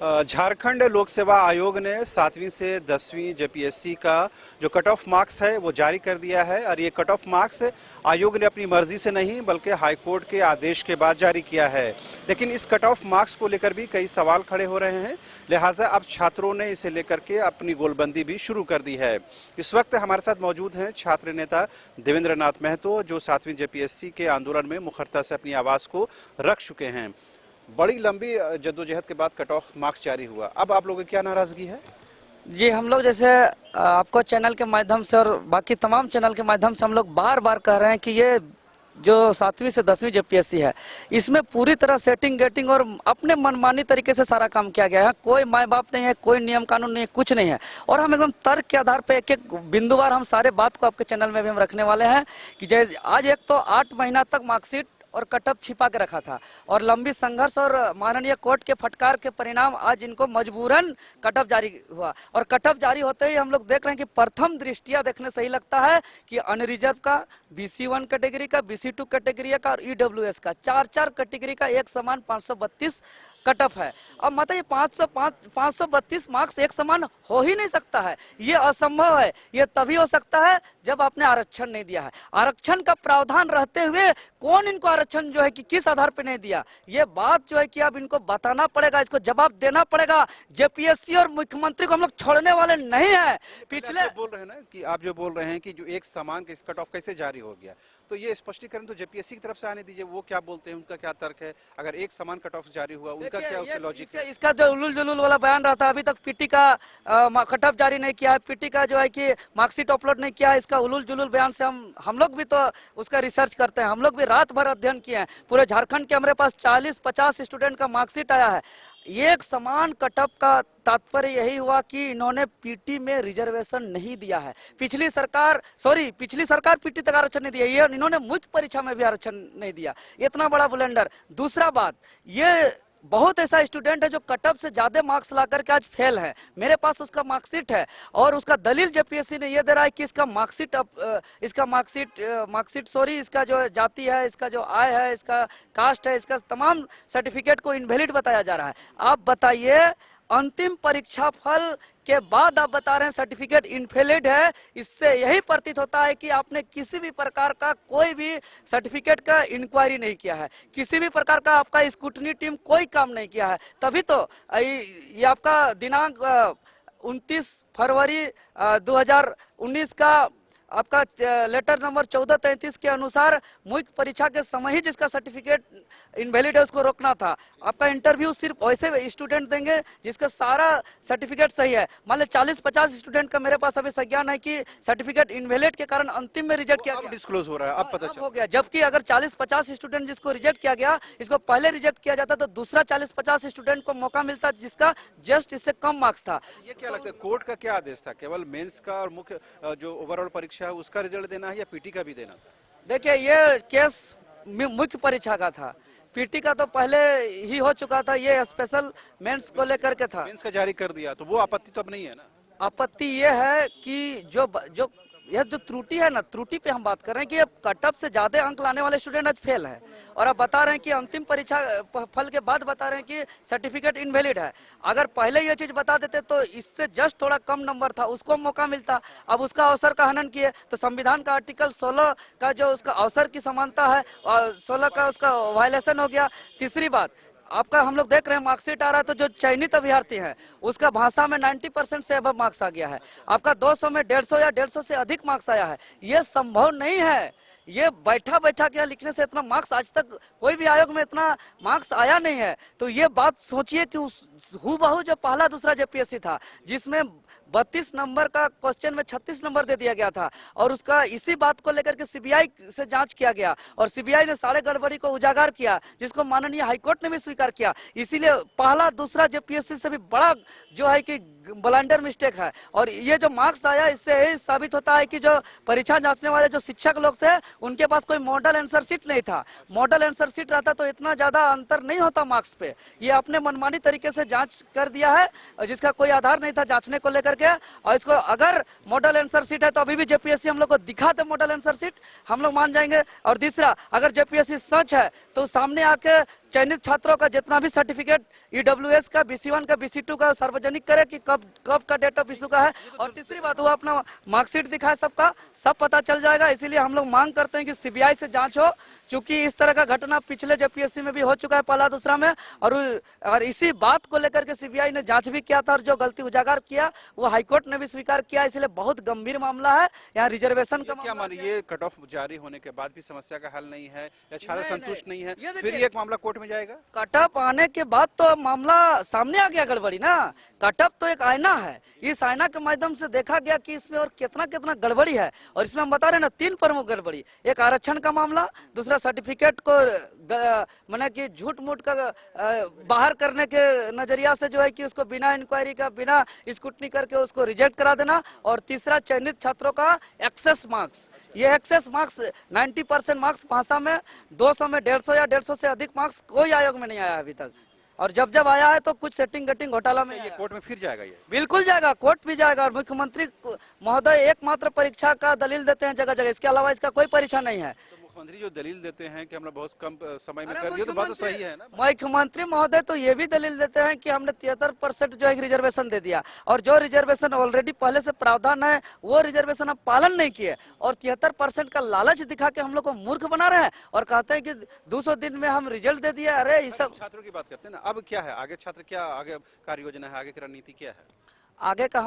झारखंड लोक सेवा आयोग ने 7वीं से 10वीं जेपीएससी का जो कट ऑफ मार्क्स है वो जारी कर दिया है और ये कट ऑफ मार्क्स आयोग ने अपनी मर्जी से नहीं बल्कि हाईकोर्ट के आदेश के बाद जारी किया है। लेकिन इस कट ऑफ मार्क्स को लेकर भी कई सवाल खड़े हो रहे हैं, लिहाजा अब छात्रों ने इसे लेकर के अपनी गोलबंदी भी शुरू कर दी है। इस वक्त हमारे साथ मौजूद हैं छात्र नेता देवेंद्र नाथ महतो, जो 7वीं जेपीएससी के आंदोलन में मुखरता से अपनी आवाज़ को रख चुके हैं। बड़ी लंबी जद्दोजहद के बाद कट ऑफ मार्क्स जारी हुआ, अब आप लोगों की क्या नाराजगी है? जी, हम लोग जैसे आपको चैनल के माध्यम से और बाकी तमाम चैनल के माध्यम से हम लोग बार बार कह रहे हैं कि ये जो 7वीं से 10वीं जेपीएससी है, इसमें पूरी तरह सेटिंग गेटिंग और अपने मनमानी तरीके से सारा काम किया गया है। कोई माँ बाप नहीं है, कोई नियम कानून नहीं है, कुछ नहीं है। और हम एकदम तर्क के आधार पर एक एक बिंदुवार हम सारे बात को आपके चैनल में भी हम रखने वाले हैं कि जैसे आज एक तो 8 महीना तक मार्कशीट और कटअप छिपा के रखा था और लंबी संघर्ष और माननीय कोर्ट के फटकार के परिणाम आज इनको मजबूरन कटअप जारी हुआ। और कटअप जारी होते ही हम लोग देख रहे हैं कि प्रथम दृष्टिया देखने से ही लगता है कि अनरिजर्व का, BC1 कैटेगरी का, BC2 कैटेगरी का और EWS का 4 कैटेगरी का एक समान 532 कटअप है। अब मतलब ये 532 मार्क्स एक समान हो ही नहीं सकता है, ये असंभव है। ये तभी हो सकता है जब आपने आरक्षण नहीं दिया है। आरक्षण का प्रावधान रहते हुए कौन इनको आरक्षण जो है कि किस आधार पर नहीं दिया, ये बात जो है कि अब इनको बताना पड़ेगा, इसको जवाब देना पड़ेगा। जेपीएससी और मुख्यमंत्री को हम लोग छोड़ने वाले नहीं है। पिछले बोल रहे हैं ना कि आप जो बोल रहे हैं कि जो एक समान का कट ऑफ कैसे जारी हो गया, तो ये स्पष्टीकरण तो जेपीएससी की तरफ से आने दीजिए। वो क्या बोलते हैं, उनका क्या तर्क है? अगर एक समान कट ऑफ जारी हुआ, उनका क्या उसका लॉजिक है? इसका जो उलूल जुलूल वाला बयान रहा था, अभी तक पीटी का कट ऑफ जारी नहीं किया है, पीटी का जो है कि मार्कशीट अपलोड नहीं किया है। इसका उलूल जुलूल बयान से हम लोग भी तो उसका रिसर्च करते हैं, हम लोग भी रात भर अध्ययन किए हैं। पूरे झारखंड के हमारे पास 40-50 स्टूडेंट का मार्कशीट आया है। एक समान कटअप का तात्पर्य यही हुआ कि इन्होंने पीटी में रिजर्वेशन नहीं दिया है। पिछली सरकार पीटी तक आरक्षण नहीं दिया, ये इन्होंने मुख्य परीक्षा में भी आरक्षण नहीं दिया। इतना बड़ा ब्लंडर। दूसरा बात, ये बहुत ऐसा स्टूडेंट है जो कटअप से ज्यादा मार्क्स ला करके आज फेल है। मेरे पास उसका मार्कशीट है और उसका दलील जेपीएससी ने ये दे रहा है कि इसका इसका जो जाति है, इसका जो आय है, इसका कास्ट है, इसका तमाम सर्टिफिकेट को इनवैलिड बताया जा रहा है। आप बताइए, अंतिम परीक्षा फल के बाद आप बता रहे हैं सर्टिफिकेट इनवैलिड है। इससे यही प्रतीत होता है कि आपने किसी भी प्रकार का कोई भी सर्टिफिकेट का इंक्वायरी नहीं किया है, किसी भी प्रकार का आपका स्क्रूटनी टीम कोई काम नहीं किया है। तभी तो ये आपका दिनांक 29 फरवरी 2019 का आपका लेटर नंबर 1433 के अनुसार मुख्य परीक्षा के समय ही जिसका सर्टिफिकेट इनवैलिड है उसको रोकना था। आपका इंटरव्यू सिर्फ वैसे स्टूडेंट देंगे जिसका सारा सर्टिफिकेट सही है। मान लो 40-50 स्टूडेंट का मेरे पास अभी संज्ञान है कि सर्टिफिकेट इनवैलिड के कारण अंतिम में रिजेक्ट किया गया, डिस्क्लोज हो रहा है, अब पता चल हो गया। जबकि अगर 40-50 स्टूडेंट जिसको रिजेक्ट किया गया, इसको पहले रिजेक्ट किया जाता तो दूसरा 40-50 स्टूडेंट को मौका मिलता जिसका जस्ट इससे कम मार्क्स था। ये क्या लगता है, कोर्ट का क्या आदेश था? केवल मेंस का और मुख्य जो ओवरऑल परीक्षा है उसका रिजल्ट देना है या पीटी का भी देना था? देखिए, ये केस मुख्य परीक्षा का था, पीटी का तो पहले ही हो चुका था। ये स्पेशल मेंस को लेकर के था। मेंस का जारी कर दिया तो वो आपत्ति तो अब नहीं है ना? आपत्ति ये है कि जो यह जो त्रुटि है ना, त्रुटि पे हम बात कर रहे हैं कि अब कटअप से ज्यादा अंक लाने वाले स्टूडेंट आज फेल है। और अब बता रहे हैं कि अंतिम परीक्षा फल के बाद बता रहे हैं कि सर्टिफिकेट इनवैलिड है। अगर पहले ये चीज बता देते तो इससे जस्ट थोड़ा कम नंबर था, उसको मौका मिलता। अब उसका अवसर का हनन किए तो संविधान का आर्टिकल 16 का जो उसका अवसर की समानता है और 16 का उसका वायलेशन हो गया। तीसरी बात, आपका हम लोग देख रहे हैं मार्कशीट आ रहा है तो जो चयनित अभ्यर्थी है उसका भाषा में 90% से अब मार्क्स आ गया है। आपका 200 में 150 या 150 से अधिक मार्क्स आया है। ये संभव नहीं है। ये बैठा के लिखने से इतना मार्क्स आज तक कोई भी आयोग में इतना मार्क्स आया नहीं है। तो ये बात सोचिए कि हूबहू जो पहला दूसरा जेपीएससी था जिसमें 32 नंबर का क्वेश्चन में 36 नंबर दे दिया गया था और उसका इसी बात को लेकर के सीबीआई से जांच किया गया और सीबीआई ने सारे गड़बड़ी को उजागर किया, जिसको माननीय हाईकोर्ट ने भी स्वीकार किया। इसीलिए पहला दूसरा जेपीएससी से भी बड़ा जो है कि ब्लंडर मिस्टेक है। और ये जो मार्क्स आया इससे यही साबित होता है कि जो परीक्षा जांचने वाले जो शिक्षक लोग थे उनके पास कोई मॉडल आंसर शीट नहीं था। मॉडल आंसर शीट रहता तो इतना ज्यादा अंतर नहीं होता मार्क्स पे। ये अपने मनमानी तरीके से जांच कर दिया है जिसका कोई आधार नहीं था जांचने को लेकर के। और इसको अगर मॉडल आंसर शीट है तो अभी भी जेपीएससी हम लोग को दिखाते मॉडल आंसर शीट, हम लोग मान जाएंगे। और तीसरा, अगर जेपीएससी सच है तो सामने आके चयनित छात्रों का जितना भी सर्टिफिकेट EWS का, BC1 का, BC2 का सार्वजनिक करे कि कब कब का डेट ऑफ इशू का है। और तीसरी बात, वो अपना मार्कशीट दिखाए, सबका सब पता चल जाएगा। इसीलिए हम लोग मांग करते हैं कि CBI से जांच हो, क्योंकि इस तरह का घटना पिछले JPSC में भी हो चुका है, पहला दूसरा में। और इसी बात को लेकर के CBI ने जांच भी किया था, और जो गलती उजागर किया वो हाईकोर्ट ने भी स्वीकार किया। इसलिए बहुत गंभीर मामला है। यहाँ रिजर्वेशन का क्या मानिए, ये कट ऑफ जारी होने के बाद भी समस्या का हल नहीं है या छात्र संतुष्ट नहीं है, ये फिर देखिए, एक मामला कोर्ट में जाएगा? कटअप आने के बाद तो मामला सामने आ गया गड़बड़ी ना। कटअप तो एक आईना है, इस आईना के माध्यम से देखा गया कि इसमें और कितना कितना गड़बड़ी है। और इसमें हम बता रहे हैं ना, 3 प्रमुख गड़बड़ी। एक आरक्षण का मामला, दूसरा सर्टिफिकेट को माने कि झूठ मूठ का बाहर करने के नजरिया से जो है कि उसको बिना इंक्वायरी का, बिना स्क्रूटनी करके उसको रिजेक्ट करा देना। और तीसरा चयनित छात्रों का एक्सेस मार्क्स। ये एक्सेस मार्क्स 90% मार्क्स भाषा में, 200 में 150 या 150 से अधिक मार्क्स कोई आयोग में नहीं आया अभी तक। और जब जब आया है तो कुछ सेटिंग गटिंग घोटाला में ये कोर्ट में फिर जाएगा? ये बिल्कुल जाएगा, कोर्ट भी जाएगा। और मुख्यमंत्री महोदय एकमात्र परीक्षा का दलील देते हैं जगह जगह, इसके अलावा इसका कोई परीक्षा नहीं है। तो मुख्यमंत्री जो दलील देते हैं कि हमने बहुत कम समय में कर दिया, तो बात तो सही है ना? मुख्यमंत्री महोदय तो ये भी दलील देते हैं कि हमने 73% जो है रिजर्वेशन दे दिया, और जो रिजर्वेशन ऑलरेडी पहले से प्रावधान है वो रिजर्वेशन अब पालन नहीं किए, और 73% का लालच दिखा के हम लोग को मूर्ख बना रहे हैं। और कहते हैं कि 200 दिन में हम रिजल्ट दे दिया। अरे ये सब छात्रों की बात करते हैं ना, अब क्या है आगे? छात्र क्या आगे कार्य योजना है, आगे की रणनीति क्या है? आगे का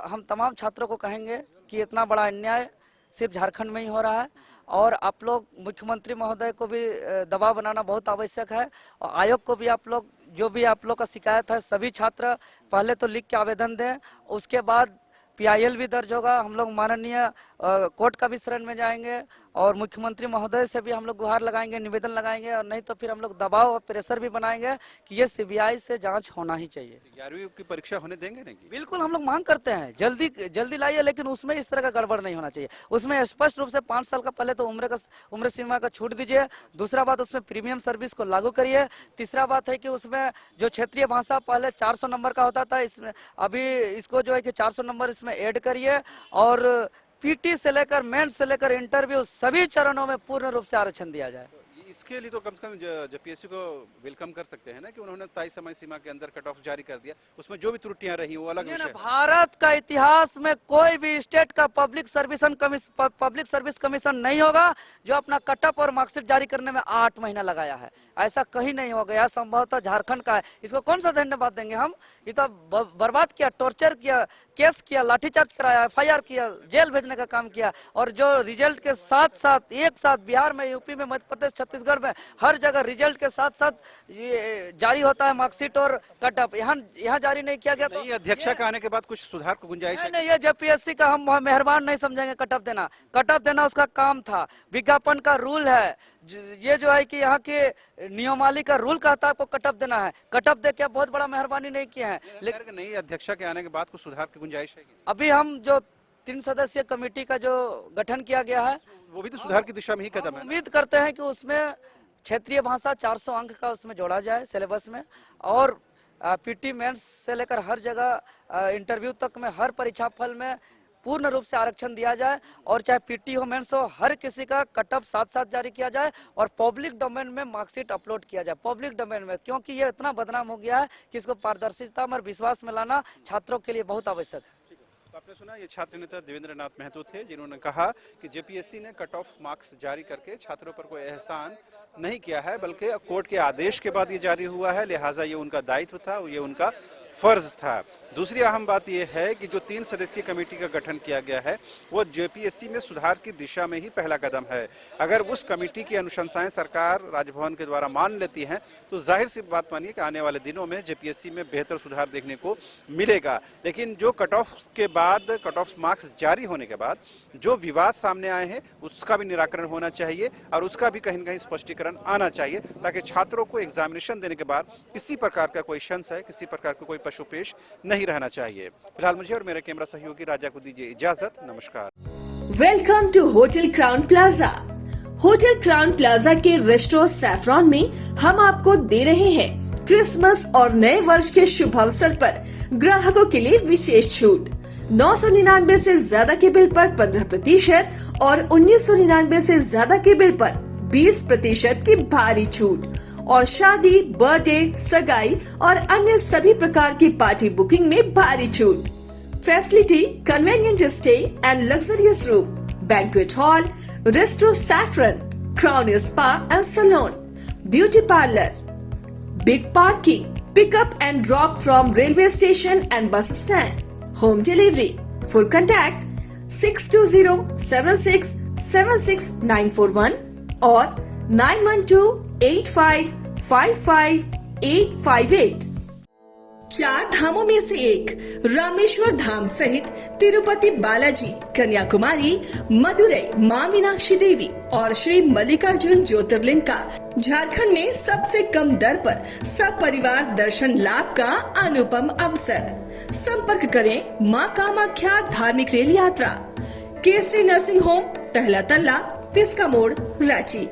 हम तमाम छात्रों को कहेंगे कि इतना बड़ा अन्याय सिर्फ झारखंड में ही हो रहा है, और आप लोग मुख्यमंत्री महोदय को भी दबाव बनाना बहुत आवश्यक है। और आयोग को भी आप लोग, जो भी आप लोग का शिकायत है, सभी छात्र पहले तो लिख के आवेदन दें, उसके बाद PIL भी दर्ज होगा। हम लोग माननीय कोर्ट का भी शरण में जाएंगे, और मुख्यमंत्री महोदय से भी हम लोग गुहार लगाएंगे, निवेदन लगाएंगे, और नहीं तो फिर हम लोग दबाव और प्रेशर भी बनाएंगे कि ये CBI से जांच होना ही चाहिए। 11वीं की परीक्षा होने देंगे नहीं? बिल्कुल हम लोग मांग करते हैं, जल्दी जल्दी लाइए, लेकिन उसमें इस तरह का गड़बड़ नहीं होना चाहिए। उसमें स्पष्ट रूप से 5 साल का पहले तो उम्र सीमा का छूट दीजिए। दूसरा बात, उसमें प्रीमियम सर्विस को लागू करिए। तीसरा बात है कि उसमें जो क्षेत्रीय भाषा पहले 400 नंबर का होता था, इसमें अभी इसको जो है कि 400 नंबर इसमें ऐड करिए। और PT से लेकर मेंस से लेकर इंटरव्यू सभी चरणों में पूर्ण रूप से आरक्षण दिया जाए। इसके लिए तो कम से कम JPSC को वेलकम कर सकते हैं ना, कि उन्होंने तय समय सीमा के अंदर कट ऑफ जारी कर दिया। उसमें जो भी त्रुटियां रही वो अलग विषय है। भारत का इतिहास में कोई भी स्टेट का पब्लिक सर्विस कमीशन नहीं होगा जो अपना कटअप और मार्कशीट जारी करने में 8 महीना लगाया है। ऐसा कहीं नहीं हो गया, संभवतः झारखंड का है। इसको कौन सा धन्यवाद देंगे हम? ये तो बर्बाद किया, टॉर्चर किया, केस किया, लाठीचार्ज कराया, FIR किया, जेल भेजने का काम किया। और जो रिजल्ट के साथ साथ एक साथ बिहार में, UP में, मध्य प्रदेश, छत्तीसगढ़ में हर जगह रिजल्ट के साथ साथ जारी होता है मार्कशीट और कटअप, यहाँ जारी नहीं किया गया। तो अध्यक्षा का आने के बाद कुछ सुधार को गुंजाइश है? नहीं, ये JPSC का हम मेहरबान नहीं समझेंगे। कटअप देना उसका काम था, विज्ञापन का रूल है। ये जो है कि यहाँ के नियमावली का रूल कहता है आपको कटअप देना है, कटअप दे के बहुत बड़ा मेहरबानी नहीं किया है। लेकिन नई अध्यक्षा के आने के बाद कुछ सुधार की गुंजाइश है? अभी हम जो 3 सदस्यीय कमेटी का जो गठन किया गया है, वो भी तो सुधार की दिशा में ही कदम है। उम्मीद करते हैं कि उसमें क्षेत्रीय भाषा 400 अंक का उसमें जोड़ा जाए सिलेबस में, और PT मेंस से लेकर हर जगह इंटरव्यू तक में, हर परीक्षा फल में पूर्ण रूप से आरक्षण दिया जाए। और चाहे PT हो, मेंस हो, हर किसी का कटअप साथ साथ जारी किया जाए, और पब्लिक डोमेन में मार्कशीट अपलोड किया जाए, पब्लिक डोमेन में, क्योंकि ये इतना बदनाम हो गया है कि इसको पारदर्शिता में विश्वास में लाना छात्रों के लिए बहुत आवश्यक है। तो आपने सुना, ये छात्र नेता देवेंद्र नाथ महतो थे, जिन्होंने कहा कि JPSC ने कट ऑफ मार्क्स जारी करके छात्रों पर कोई एहसान नहीं किया है, बल्कि कोर्ट के आदेश के बाद ये जारी हुआ है, लिहाजा ये उनका दायित्व था, ये उनका फर्ज था। दूसरी अहम बात यह है कि जो 3 सदस्यीय कमेटी का गठन किया गया है वो JPSC में सुधार की दिशा में ही पहला कदम है। अगर उस कमेटी की अनुशंसाएं सरकार राजभवन के द्वारा मान लेती हैं तो जाहिर सी बात मानिए कि आने वाले दिनों में JPSC में बेहतर सुधार देखने को मिलेगा। लेकिन जो कट ऑफ के बाद, कट ऑफ मार्क्स जारी होने के बाद जो विवाद सामने आए हैं उसका भी निराकरण होना चाहिए, और उसका भी कहीं न कहीं स्पष्टीकरण आना चाहिए, ताकि छात्रों को एग्जामिनेशन देने के बाद किसी प्रकार का कोई संशय, किसी प्रकार का कोई पशुपेश नहीं रहना चाहिए। फिलहाल मुझे और मेरे कैमरा सहयोगी राजा को दीजिए इजाजत। नमस्कार। Welcome to hotel crown plaza. Hotel crown plaza के रेस्टोरेंट सैफरॉन में हम आपको दे रहे हैं क्रिसमस और नए वर्ष के शुभ अवसर पर ग्राहकों के लिए विशेष छूट। 999 से ज्यादा के बिल पर 15% और 1999 से ज्यादा के बिल पर 20% की भारी छूट। और शादी, बर्थडे, सगाई और अन्य सभी प्रकार की पार्टी बुकिंग में भारी छूट। Facility, convenient stay and luxurious room, banquet hall, resto saffron, crown spa and salon, beauty parlour, big parking, pickup and drop from railway station and bus stand, home delivery. For contact 6207676941 और 9128555858। 4 धामों में से एक रामेश्वर धाम सहित तिरुपति बालाजी, कन्याकुमारी, मदुरई, मां मीनाक्षी देवी और श्री मल्लिकार्जुन ज्योतिर्लिंग का झारखंड में सबसे कम दर पर सपरिवार दर्शन लाभ का अनुपम अवसर। संपर्क करें मां कामाख्या धार्मिक रेल यात्रा, केसरी नर्सिंग होम, पहला तल्ला, पिस्का मोड़, रांची।